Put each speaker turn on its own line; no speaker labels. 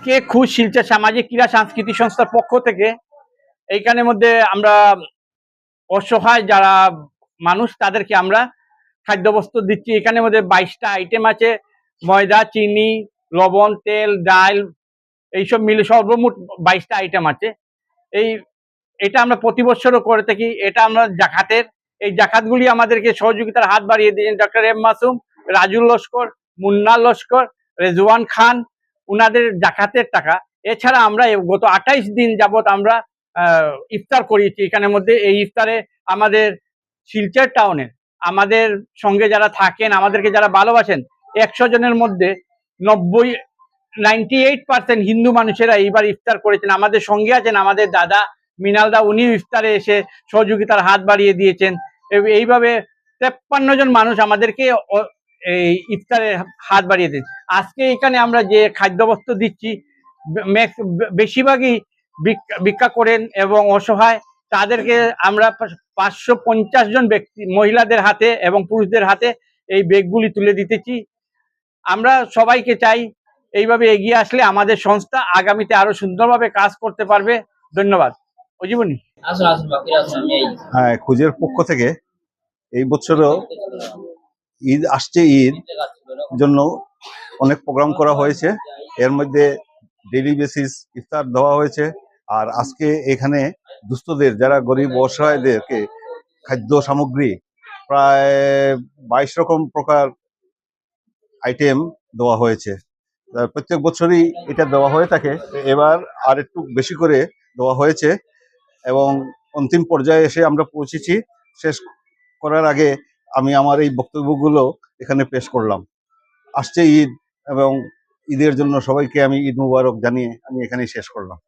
কে খুশ শিলচর সামাজিক ক্রীড়া সাংস্কৃতিক সংস্থার পক্ষ থেকে এইখানের মধ্যে আমরা অসহায় যারা মানুষ তাদেরকে আমরা খাদ্যবস্তু দিচ্ছি। এখানের মধ্যে 22টা আইটেম আছে, ময়দা, চিনি, লবণ, তেল, ডাল, এইসব মিলে সর্বমোট 22টা আইটেম আছে। এটা আমরা প্রতি বছরও করে থাকি। এটা আমরা জাকাতের, এই জাকাতগুলি আমাদেরকে সহযোগিতার হাত বাড়িয়ে দিয়েছেন ডক্টর এম মাসুম, রাজুল লস্কর, মুন্না লস্কর, রেজওয়ান খান, উনাদের জাকাতের টাকা। এছাড়া আমরা গত 28 দিন যাবত আমরা ইফতার করিয়েছি। এখানের মধ্যে এই ইফতারে আমাদের শিলচর টাউনে আমাদের সঙ্গে যারা থাকেন, আমাদেরকে যারা ভালোবাসেন, 100 জনের মধ্যে 98% হিন্দু মানুষেরা এইবার ইফতার করেছেন। আমাদের সঙ্গে আছেন আমাদের দাদা মিনালদা, উনি ইফতারে এসে সহযোগিতার হাত বাড়িয়ে দিয়েছেন। এইভাবে 53 জন মানুষ আমাদেরকে এই ইফতারে হাত বাড়িয়ে দিন। আজকে এখানে আমরা যে খাদ্যবস্তু দিচ্ছি বেশিরভাগই ভিক্ষা করেন এবং অসহায়, তাদেরকে আমরা 550 জন ব্যক্তি, মহিলাদের হাতে এবং পুরুষদের হাতে এই ব্যাগগুলি তুলে দিতেছি। আমরা সবাইকে চাই এইভাবে এগিয়ে আসলে আমাদের সংস্থা আগামীতে আরো সুন্দরভাবে কাজ করতে পারবে। ধন্যবাদ। অজীবনী
হ্যাঁ, খুঁজের পক্ষ থেকে এই বছরও ঈদ আসছে, ঈদ জন্য অনেক প্রোগ্রাম করা হয়েছে। এর মধ্যে ডেইলি বেসিস ইফতার দেওয়া হয়েছে। আর আজকে এখানে দুস্থদের, যারা গরিব অসহায়দেরকে খাদ্য সামগ্রী প্রায় 22 রকম প্রকার আইটেম দেওয়া হয়েছে। প্রত্যেক বছরই এটা দেওয়া হয়ে থাকে, এবার আর একটু বেশি করে দেওয়া হয়েছে এবং অন্তিম পর্যায়ে এসে আমরা পৌঁছেছি। শেষ করার আগে আমি আমার এই বক্তব্যগুলো এখানে পেশ করলাম। আসছে ঈদ এবং ঈদের জন্য সবাইকে আমি ঈদ মুবারক জানিয়ে আমি এখানেই শেষ করলাম।